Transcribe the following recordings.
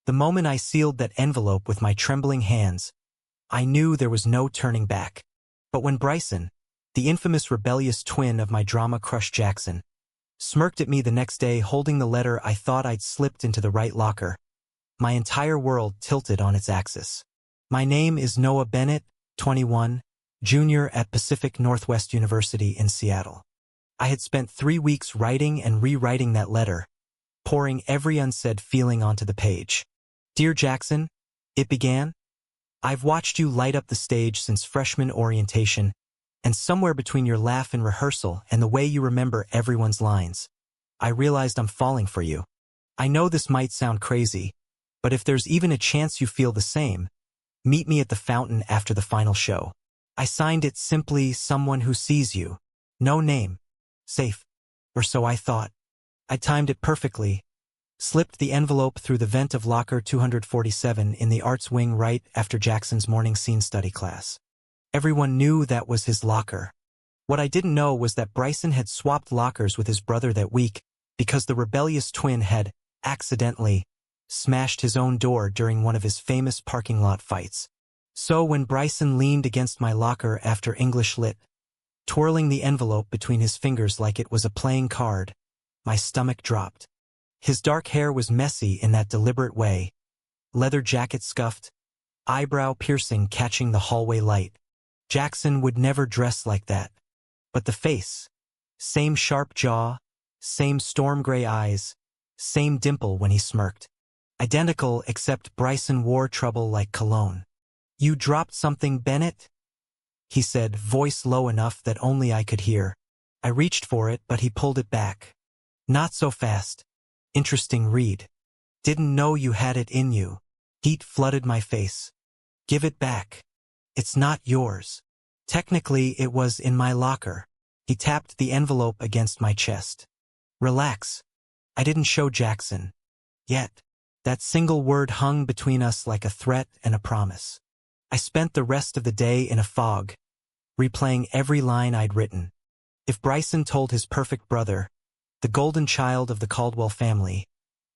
The moment I sealed that envelope with my trembling hands, I knew there was no turning back. But when Bryson, the infamous rebellious twin of my drama crush Jackson, smirked at me the next day holding the letter I thought I'd slipped into the right locker, my entire world tilted on its axis. My name is Noah Bennett, 21, junior at Pacific Northwest University in Seattle. I had spent 3 weeks writing and rewriting that letter, pouring every unsaid feeling onto the page. Dear Jackson, it began. I've watched you light up the stage since freshman orientation, and somewhere between your laugh in rehearsal and the way you remember everyone's lines, I realized I'm falling for you. I know this might sound crazy, but if there's even a chance you feel the same, meet me at the fountain after the final show. I signed it simply someone who sees you. No name. Safe. Or so I thought. I timed it perfectly. Slipped the envelope through the vent of locker 247 in the arts wing right after Jackson's morning scene study class. Everyone knew that was his locker. What I didn't know was that Bryson had swapped lockers with his brother that week because the rebellious twin had, accidentally, smashed his own door during one of his famous parking lot fights. So when Bryson leaned against my locker after English Lit, twirling the envelope between his fingers like it was a playing card, my stomach dropped. His dark hair was messy in that deliberate way, leather jacket scuffed, eyebrow piercing catching the hallway light. Jackson would never dress like that. But the face, same sharp jaw, same storm gray eyes, same dimple when he smirked. Identical except Bryson wore trouble like cologne. You dropped something, Bennett? He said, voice low enough that only I could hear. I reached for it, but he pulled it back. Not so fast. Interesting read. Didn't know you had it in you. Heat flooded my face. Give it back. It's not yours. Technically, it was in my locker. He tapped the envelope against my chest. Relax. I didn't show Jackson. Yet. That single word hung between us like a threat and a promise. I spent the rest of the day in a fog, replaying every line I'd written. If Bryson told his perfect brother, the golden child of the Caldwell family,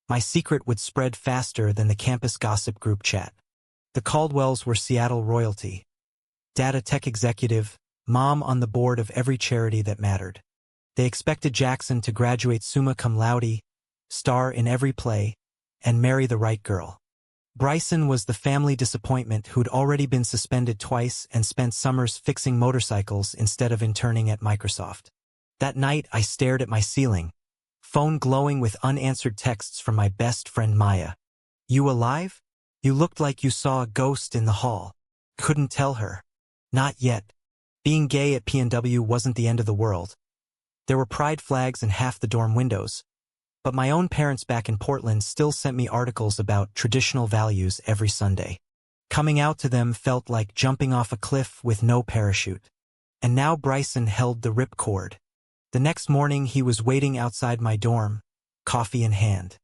my secret would spread faster than the campus gossip group chat. The Caldwells were Seattle royalty. Data tech executive, mom on the board of every charity that mattered. They expected Jackson to graduate summa cum laude, star in every play, and marry the right girl. Bryson was the family disappointment who'd already been suspended twice and spent summers fixing motorcycles instead of interning at Microsoft. That night I stared at my ceiling, phone glowing with unanswered texts from my best friend Maya. You alive? You looked like you saw a ghost in the hall. Couldn't tell her. Not yet. Being gay at P&W wasn't the end of the world. There were pride flags in half the dorm windows. But my own parents back in Portland still sent me articles about traditional values every Sunday. Coming out to them felt like jumping off a cliff with no parachute. And now Bryson held the ripcord. The next morning he was waiting outside my dorm, coffee in hand.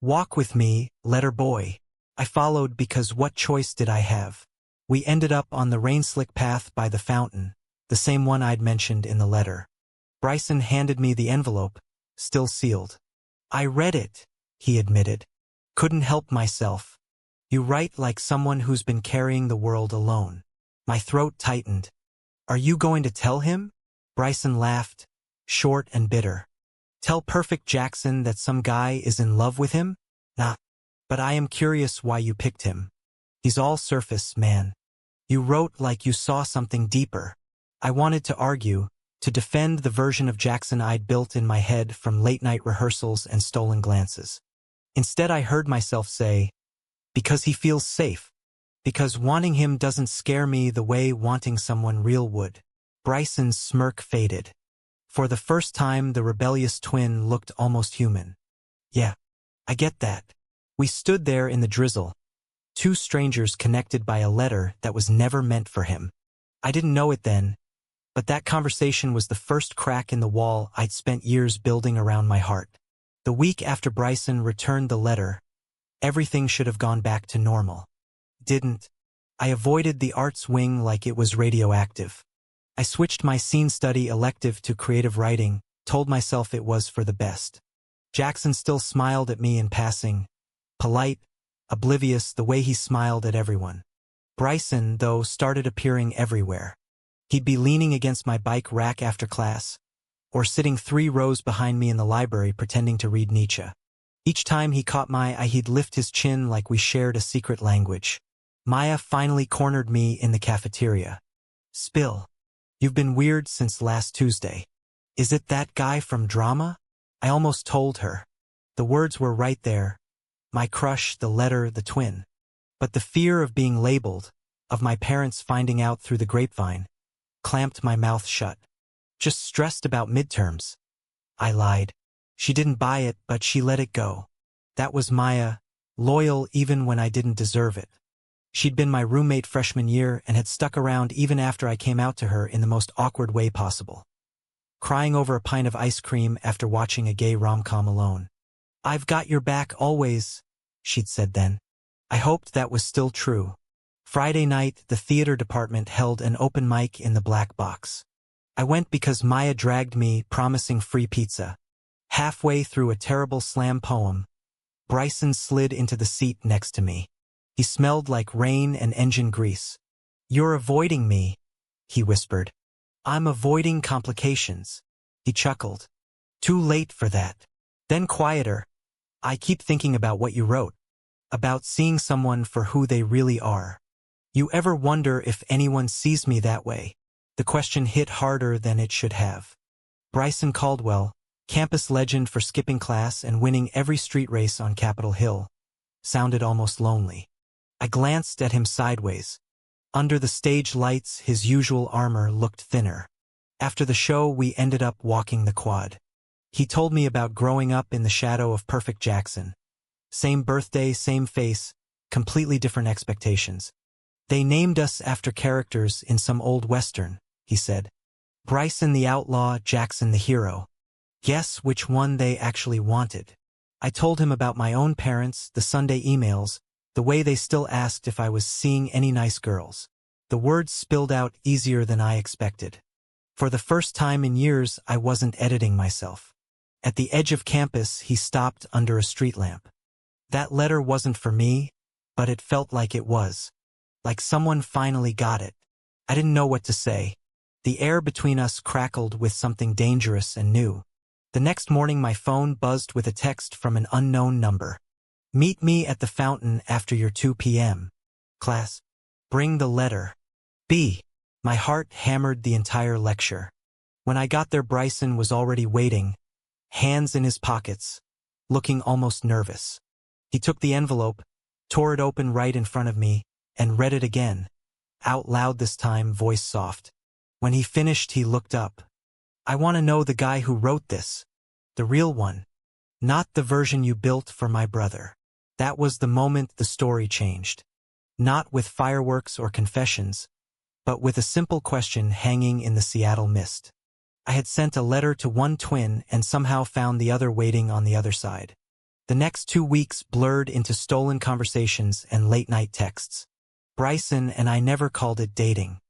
Walk with me, letter boy. I followed because what choice did I have? We ended up on the rain-slick path by the fountain, the same one I'd mentioned in the letter. Bryson handed me the envelope, still sealed. I read it, he admitted. Couldn't help myself. You write like someone who's been carrying the world alone. My throat tightened. Are you going to tell him? Bryson laughed, short and bitter. Tell Perfect Jackson that some guy is in love with him? Nah. But I am curious why you picked him. He's all surface, man. You wrote like you saw something deeper. I wanted to argue, to defend the version of Jackson I'd built in my head from late-night rehearsals and stolen glances. Instead I heard myself say, because he feels safe. Because wanting him doesn't scare me the way wanting someone real would. Bryson's smirk faded. For the first time the rebellious twin looked almost human. Yeah, I get that. We stood there in the drizzle, two strangers connected by a letter that was never meant for him. I didn't know it then, but that conversation was the first crack in the wall I'd spent years building around my heart. The week after Bryson returned the letter, everything should have gone back to normal. Didn't. I avoided the arts wing like it was radioactive. I switched my scene study elective to creative writing, told myself it was for the best. Jackson still smiled at me in passing, polite, oblivious the way he smiled at everyone. Bryson, though, started appearing everywhere. He'd be leaning against my bike rack after class, or sitting 3 rows behind me in the library pretending to read Nietzsche. Each time he caught my eye, he'd lift his chin like we shared a secret language. Maya finally cornered me in the cafeteria. "Spill. You've been weird since last Tuesday. Is it that guy from drama?" I almost told her. The words were right there. My crush, the letter, the twin. But the fear of being labeled, of my parents finding out through the grapevine, clamped my mouth shut. "Just stressed about midterms." I lied. She didn't buy it, but she let it go. That was Maya, loyal even when I didn't deserve it. She'd been my roommate freshman year and had stuck around even after I came out to her in the most awkward way possible. Crying over a pint of ice cream after watching a gay rom-com alone. "I've got your back always," she'd said then. I hoped that was still true. Friday night, the theater department held an open mic in the Black Box. I went because Maya dragged me, promising free pizza. Halfway through a terrible slam poem, Bryson slid into the seat next to me. He smelled like rain and engine grease. "You're avoiding me," he whispered. "I'm avoiding complications." He chuckled. "Too late for that." Then quieter. "I keep thinking about what you wrote. About seeing someone for who they really are. You ever wonder if anyone sees me that way?" The question hit harder than it should have. Bryson Caldwell, campus legend for skipping class and winning every street race on Capitol Hill, sounded almost lonely. I glanced at him sideways. Under the stage lights, his usual armor looked thinner. After the show, we ended up walking the quad. He told me about growing up in the shadow of Perfect Jackson. Same birthday, same face, completely different expectations. "They named us after characters in some old western," he said. "Bryson the outlaw, Jackson the hero. Guess which one they actually wanted." I told him about my own parents, the Sunday emails, the way they still asked if I was seeing any nice girls. The words spilled out easier than I expected. For the first time in years, I wasn't editing myself. At the edge of campus, he stopped under a street lamp. That letter wasn't for me, but it felt like it was. Like someone finally got it. I didn't know what to say. The air between us crackled with something dangerous and new. The next morning my phone buzzed with a text from an unknown number. "Meet me at the fountain after your 2 p.m. class. Bring the letter. B." My heart hammered the entire lecture. When I got there, Bryson was already waiting, hands in his pockets, looking almost nervous. He took the envelope, tore it open right in front of me, and read it again. Out loud this time, voice soft. When he finished, he looked up. "I want to know the guy who wrote this. The real one. Not the version you built for my brother." That was the moment the story changed. Not with fireworks or confessions, but with a simple question hanging in the Seattle mist. I had sent a letter to one twin and somehow found the other waiting on the other side. The next 2 weeks blurred into stolen conversations and late-night texts. Bryson and I never called it dating.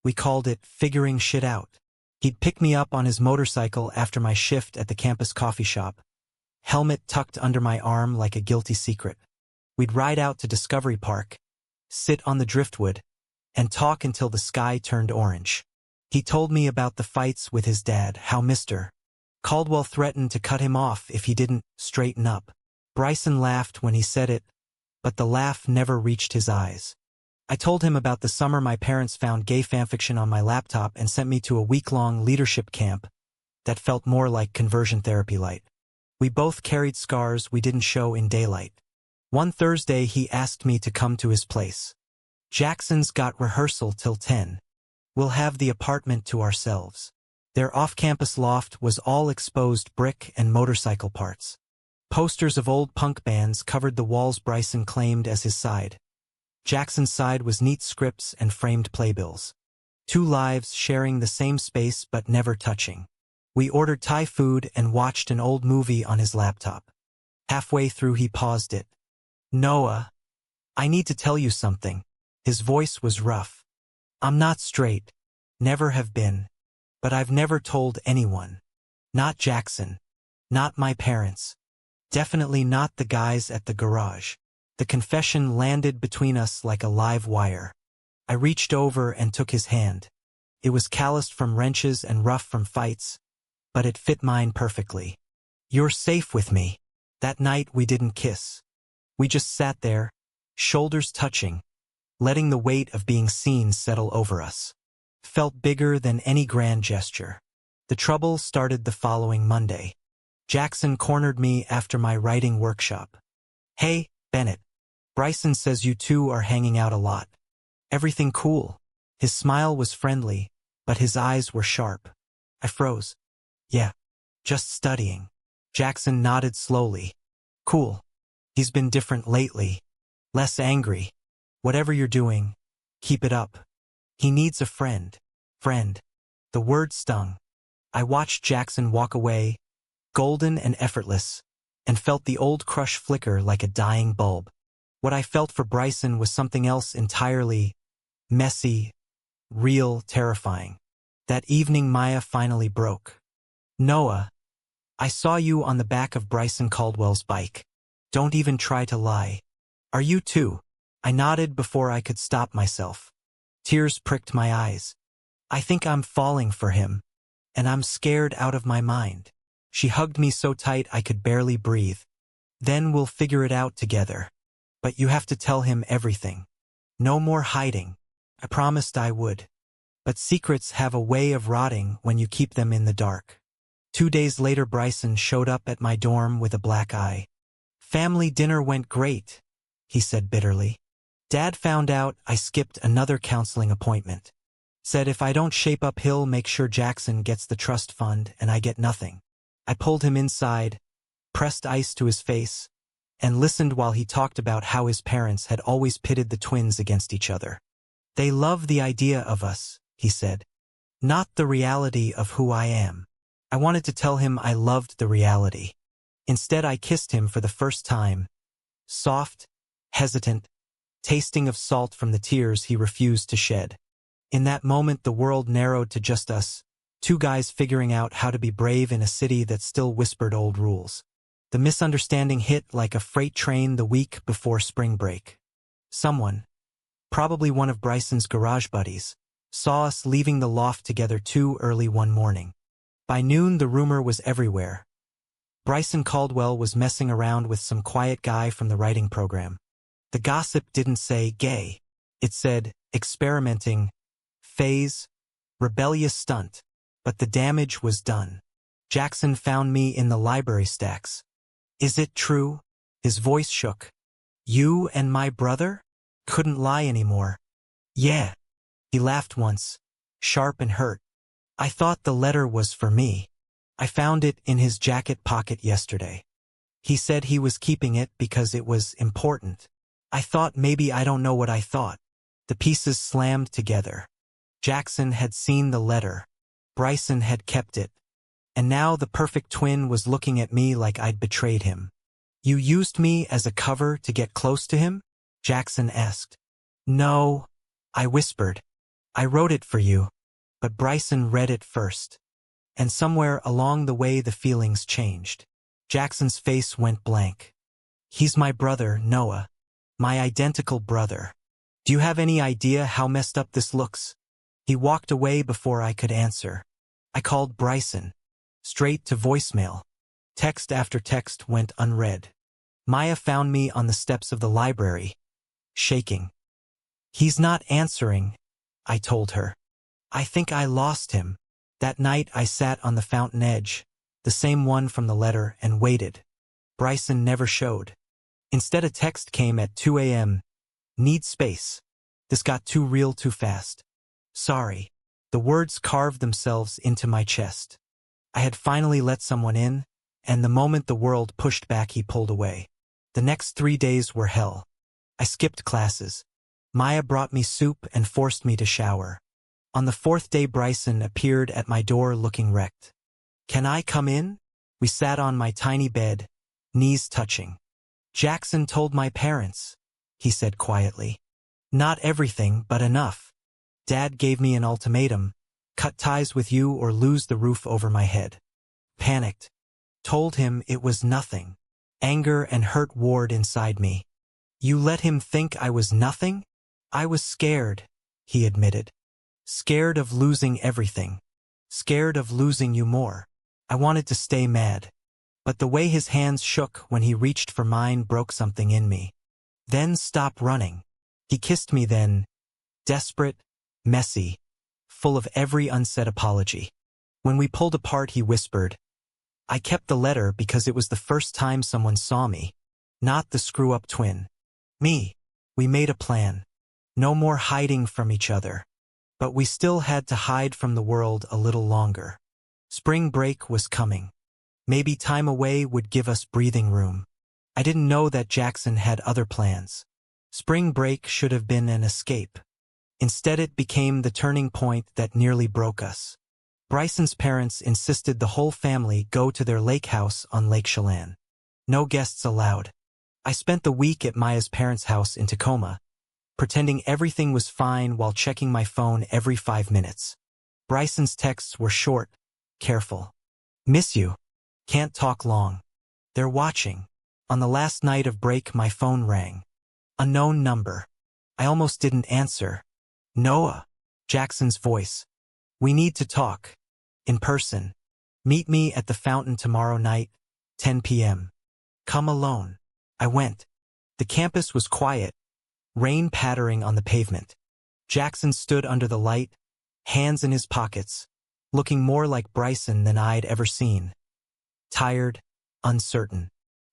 We called it figuring shit out. He'd pick me up on his motorcycle after my shift at the campus coffee shop, helmet tucked under my arm like a guilty secret. We'd ride out to Discovery Park, sit on the driftwood, and talk until the sky turned orange. He told me about the fights with his dad, how Mr. Caldwell threatened to cut him off if he didn't straighten up. Bryson laughed when he said it, but the laugh never reached his eyes. I told him about the summer my parents found gay fanfiction on my laptop and sent me to a week-long leadership camp that felt more like conversion therapy light. We both carried scars we didn't show in daylight. One Thursday he asked me to come to his place. "Jackson's got rehearsal till 10. We'll have the apartment to ourselves." Their off-campus loft was all exposed brick and motorcycle parts. Posters of old punk bands covered the walls Bryson claimed as his side. Jackson's side was neat scripts and framed playbills. 2 lives sharing the same space but never touching. We ordered Thai food and watched an old movie on his laptop. Halfway through he paused it. "Noah, I need to tell you something." His voice was rough. "I'm not straight. Never have been. But I've never told anyone. Not Jackson. Not my parents. Definitely not the guys at the garage. The confession landed between us like a live wire. I reached over and took his hand. It was calloused from wrenches and rough from fights, but it fit mine perfectly. "You're safe with me." That night we didn't kiss. We just sat there, shoulders touching, letting the weight of being seen settle over us. Felt bigger than any grand gesture. The trouble started the following Monday. Jackson cornered me after my writing workshop. "Hey, Bennett. Bryson says you two are hanging out a lot. Everything cool?" His smile was friendly, but his eyes were sharp. I froze. "Yeah, just studying." Jackson nodded slowly. "Cool. He's been different lately. Less angry. Whatever you're doing, keep it up. He needs a friend." Friend. The word stung. I watched Jackson walk away, golden and effortless, and felt the old crush flicker like a dying bulb. What I felt for Bryson was something else entirely: messy, real, terrifying. That evening Maya finally broke. "Noah, I saw you on the back of Bryson Caldwell's bike. Don't even try to lie. Are you too?" I nodded before I could stop myself. Tears pricked my eyes. "I think I'm falling for him, and I'm scared out of my mind." She hugged me so tight I could barely breathe. "Then we'll figure it out together. But you have to tell him everything. No more hiding." I promised I would. But secrets have a way of rotting when you keep them in the dark. 2 days later Bryson showed up at my dorm with a black eye. "Family dinner went great," he said bitterly. "Dad found out I skipped another counseling appointment. Said if I don't shape up he'll make sure Jackson gets the trust fund and I get nothing." I pulled him inside, pressed ice to his face, and listened while he talked about how his parents had always pitted the twins against each other. "They love the idea of us," he said, "not the reality of who I am." I wanted to tell him I loved the reality. Instead I kissed him for the first time, soft, hesitant, tasting of salt from the tears he refused to shed. In that moment the world narrowed to just us, two guys figuring out how to be brave in a city that still whispered old rules. The misunderstanding hit like a freight train the week before spring break. Someone, probably one of Bryson's garage buddies, saw us leaving the loft together too early one morning. By noon the rumor was everywhere. Bryson Caldwell was messing around with some quiet guy from the writing program. The gossip didn't say gay. It said experimenting, phase, rebellious stunt. But the damage was done. Jackson found me in the library stacks. "Is it true?" His voice shook. "You and my brother?" Couldn't lie anymore. "Yeah." He laughed once, sharp and hurt. "I thought the letter was for me. I found it in his jacket pocket yesterday. He said he was keeping it because it was important." I thought maybe I don't know what I thought. The pieces slammed together. Jackson had seen the letter. Bryson had kept it. And now the perfect twin was looking at me like I'd betrayed him. "You used me as a cover to get close to him?" Jackson asked. "No," I whispered. "I wrote it for you." But Bryson read it first. And somewhere along the way the feelings changed. Jackson's face went blank. "He's my brother, Noah. My identical brother. Do you have any idea how messed up this looks?" He walked away before I could answer. I called Bryson. Straight to voicemail. Text after text went unread. Maya found me on the steps of the library, shaking. "He's not answering," I told her. "I think I lost him." That night I sat on the fountain edge, the same one from the letter, and waited. Bryson never showed. Instead a text came at 2 a.m. "Need space. This got too real too fast. Sorry." The words carved themselves into my chest. I had finally let someone in, and the moment the world pushed back he pulled away. The next 3 days were hell. I skipped classes. Maya brought me soup and forced me to shower. On the 4th day Bryson appeared at my door looking wrecked. "Can I come in?" We sat on my tiny bed, knees touching. "Jackson told my parents," he said quietly. "Not everything, but enough. Dad gave me an ultimatum: cut ties with you or lose the roof over my head." Panicked. Told him it was nothing. Anger and hurt warred inside me. You let him think I was nothing? I was scared, he admitted. Scared of losing everything. Scared of losing you more. I wanted to stay mad. But the way his hands shook when he reached for mine broke something in me. Then stop running. He kissed me then, desperate, messy, full of every unsaid apology. When we pulled apart, he whispered, I kept the letter because it was the first time someone saw me, not the screw-up twin. Me. We made a plan. No more hiding from each other. But we still had to hide from the world a little longer. Spring break was coming. Maybe time away would give us breathing room. I didn't know that Jackson had other plans. Spring break should have been an escape. Instead, it became the turning point that nearly broke us. Bryson's parents insisted the whole family go to their lake house on Lake Chelan. No guests allowed. I spent the week at Maya's parents' house in Tacoma, pretending everything was fine while checking my phone every 5 minutes. Bryson's texts were short, careful. Miss you. Can't talk long. They're watching. On the last night of break, my phone rang. Unknown number. I almost didn't answer. Noah. Jackson's voice. We need to talk. In person. Meet me at the fountain tomorrow night, 10 p.m. Come alone. I went. The campus was quiet, rain pattering on the pavement. Jackson stood under the light, hands in his pockets, looking more like Bryson than I'd ever seen. Tired, uncertain.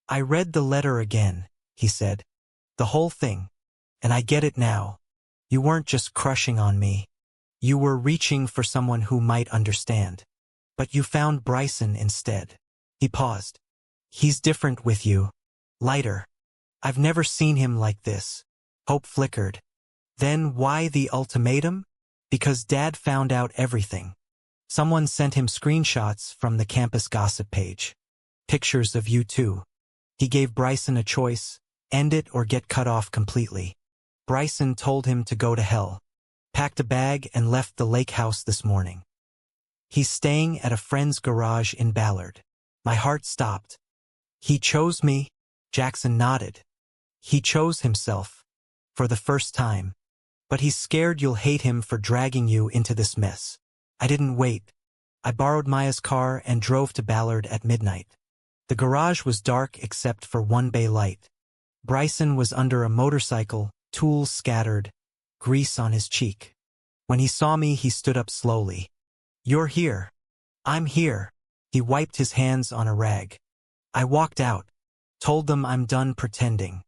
I read the letter again, he said. The whole thing. And I get it now. You weren't just crushing on me. You were reaching for someone who might understand. But you found Bryson instead. He paused. He's different with you. Lighter. I've never seen him like this. Hope flickered. Then why the ultimatum? Because Dad found out everything. Someone sent him screenshots from the campus gossip page. Pictures of you two. He gave Bryson a choice, end it or get cut off completely. Bryson told him to go to hell. Packed a bag and left the lake house this morning. He's staying at a friend's garage in Ballard. My heart stopped. He chose me. Jackson nodded. He chose himself. For the first time. But he's scared you'll hate him for dragging you into this mess. I didn't wait. I borrowed Maya's car and drove to Ballard at midnight. The garage was dark except for one bay light. Bryson was under a motorcycle, tools scattered, grease on his cheek. When he saw me, he stood up slowly. You're here. I'm here. He wiped his hands on a rag. I walked out. Told them I'm done pretending.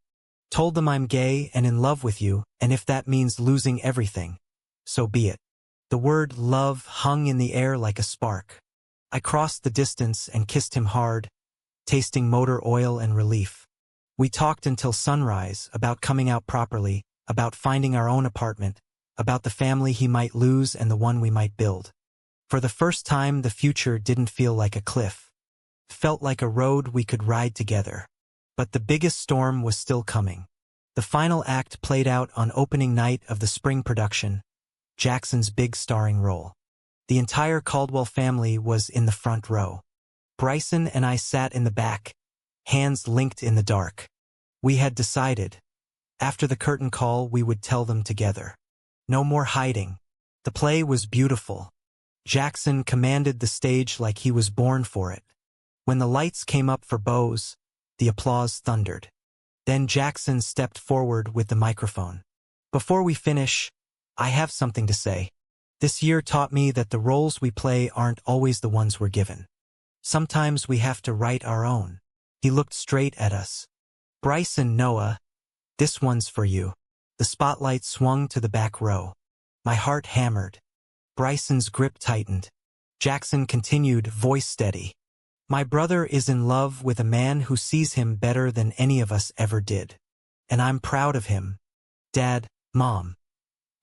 Told them I'm gay and in love with you, and if that means losing everything, so be it. The word love hung in the air like a spark. I crossed the distance and kissed him hard, tasting motor oil and relief. We talked until sunrise about coming out properly, about finding our own apartment, about the family he might lose and the one we might build. For the first time, the future didn't feel like a cliff. Felt like a road we could ride together. But the biggest storm was still coming. The final act played out on opening night of the spring production, Jackson's big starring role. The entire Caldwell family was in the front row. Bryson and I sat in the back, hands linked in the dark. We had decided. After the curtain call, we would tell them together. No more hiding. The play was beautiful. Jackson commanded the stage like he was born for it. When the lights came up for bows, the applause thundered. Then Jackson stepped forward with the microphone. Before we finish, I have something to say. This year taught me that the roles we play aren't always the ones we're given. Sometimes we have to write our own. He looked straight at us. Bryson, Noah, this one's for you. The spotlight swung to the back row. My heart hammered. Bryson's grip tightened. Jackson continued, voice steady. My brother is in love with a man who sees him better than any of us ever did. And I'm proud of him. Dad, Mom.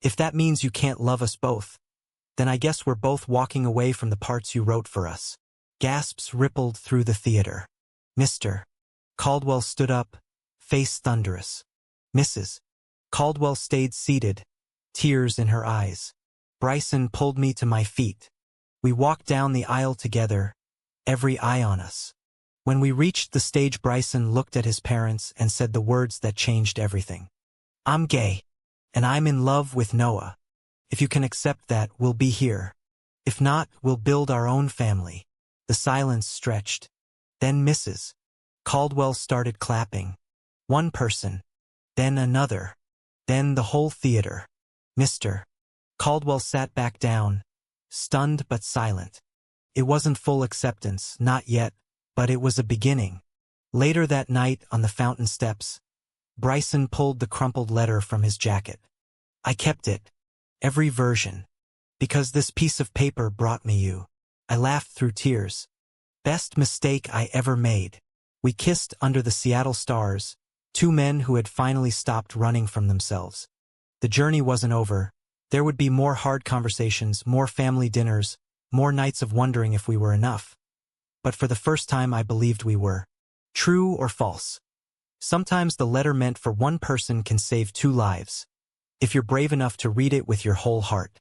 If that means you can't love us both, then I guess we're both walking away from the parts you wrote for us. Gasps rippled through the theater. Mr. Caldwell stood up, face thunderous. Mrs. Caldwell stayed seated, tears in her eyes. Bryson pulled me to my feet. We walked down the aisle together, every eye on us. When we reached the stage, Bryson looked at his parents and said the words that changed everything. "I'm gay. And I'm in love with Noah. If you can accept that, we'll be here. If not, we'll build our own family." The silence stretched. Then Mrs. Caldwell started clapping. One person. Then another. Then the whole theater. Mr. Caldwell sat back down, stunned but silent. It wasn't full acceptance, not yet, but it was a beginning. Later that night, on the fountain steps, Bryson pulled the crumpled letter from his jacket. I kept it. Every version. Because this piece of paper brought me you. I laughed through tears. Best mistake I ever made. We kissed under the Seattle stars, two men who had finally stopped running from themselves. The journey wasn't over. There would be more hard conversations, more family dinners, more nights of wondering if we were enough. But for the first time I believed we were. True or false? Sometimes the letter meant for one person can save two lives. If you're brave enough to read it with your whole heart.